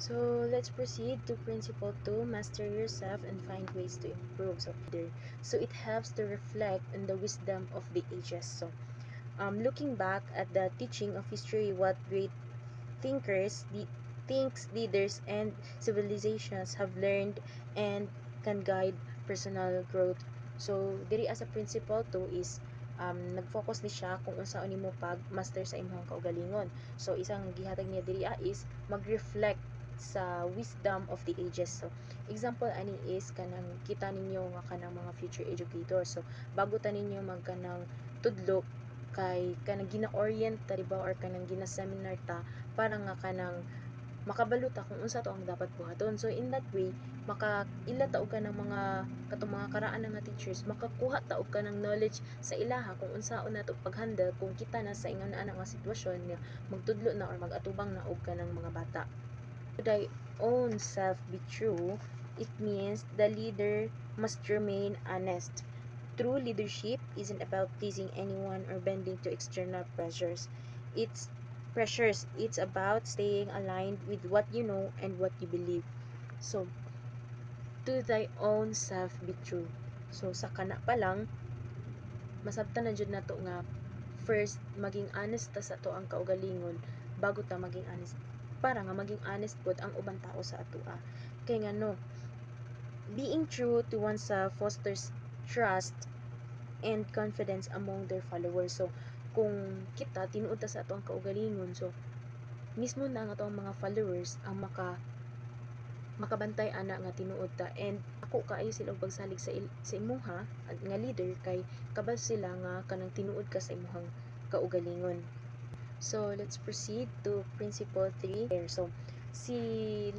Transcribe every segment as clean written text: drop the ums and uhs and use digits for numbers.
So let's proceed to principle 2, master yourself and find ways to improve. So it helps to reflect on the wisdom of the ages. So looking back at the teaching of history, what great thinkers, leaders, and civilizations have learned and can guide personal growth. So diri as a principle 2 is nag-focus ni siya kung unsaon nimo pag master sa imong kaugalingon. So isang gihatag niya diri is mag-reflect sa wisdom of the ages. So example ani is kanang kita ninyo nga kanang mga future educators. So bago ta ninyo magkanang tudlo kay kanang gina-orient ta diba or kanang gina-seminar ta para nga kanang makabalo ta kung unsa to ang dapat buhaton. So in that way makaila ta og kanang mga katong mga karaan nga teachers, makakuha ta og kanang knowledge sa ilaha kung unsaon nato pag-handle kung kita na sa ingon ana nga sitwasyon nga magtudlo na or mag-atubang na og kanang mga bata. To thy own self be true, it means the leader must remain honest. True leadership isn't about pleasing anyone or bending to external It's It's about staying aligned with what you know and what you believe. So, to thy own self be true. So, sa kana pa lang, masabtan na jud nato nga first maging honest ta sa ato ang kaugalingon bago ta maging honest para nga maging honest pod ang ubang tao sa atoa. Kay ngano, being true to oneself fosters trust and confidence among their followers. So kung kita tinuod ta sa ato ang kaugalingon, so mismo na ang atong mga followers ang makabantay ana nga tinuod ta, and ako kaayo sila og pagsalig sa imuha nga leader kay kabal sila nga kanang tinuod ka sa imuhang kaugalingon. So let's proceed to principle 3. So si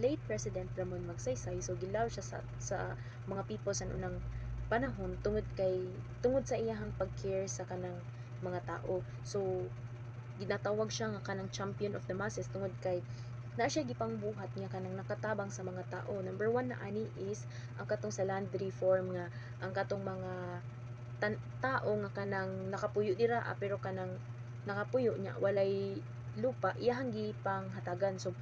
late President Ramon Magsaysay, so gilaw siya sa mga people sa unang panahon tungod sa iyahang pag-care sa kanang mga tao. So ginatawag siya nga kanang champion of the masses tungod kay na siya gipangbuhat nga kanang nakatabang sa mga tao. Number 1 na ani is ang katong sa land reform nga ang katong mga tao nga kanang nakapuyo dira pero kanang nakapuyo niya walay lupa iyahang gipang hatagan. So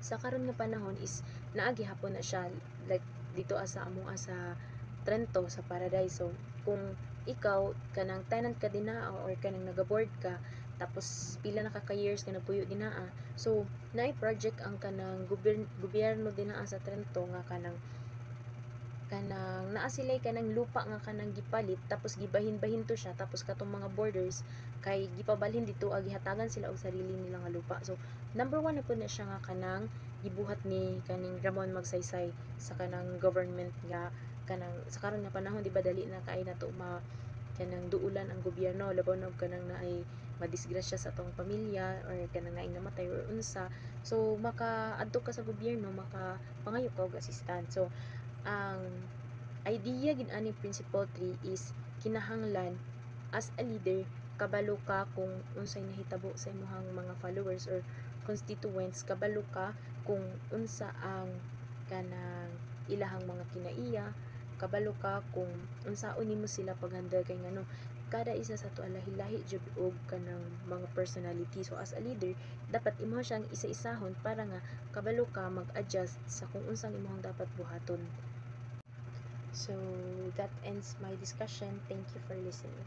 sa karon nga panahon is naagi hapon na siya like dito asa amo sa Trento sa Paradise. So kung ikaw kanang tenant ka dinaa or kanang nagaboard ka tapos pila na ka years ka nagpuyo dinaa, so naay project ang kanang gobyerno dinaa sa Trento nga kanang naa sila'y kanang lupa nga kanang gipalit tapos gibahin-bahin to siya tapos katong mga borders kay gipabalhin dito gihatagan sila og sarili nila nga lupa. So number 1 na pud na siya nga kanang gibuhat ni kaning Ramon Magsaysay sa kanang government nga kanang sa karon nga panahon di ba dali na kay nato kanang duulan ang gobyerno labaw na kanang naay madisgrasya sa atong pamilya or kanang naay namatay or unsa. So makaadto ka sa gobyerno, maka pangayo ka og assistant. So ang idea gid ani principle 3 is kinahanglan as a leader kabalo ka kung unsay nahitabo sa imong mga followers or constituents, kabalo ka kung unsa ang kanang ilahang mga kinaiya, kabalo ka kung unsaon nimo sila pag-handle kay ngano kada isa sa to lahi-lahi jud og kanang mga personality. So as a leader dapat imo siyang isa-isahon para nga kabalo ka mag-adjust sa kung unsang imong dapat buhaton. So that ends my discussion. Thank you for listening.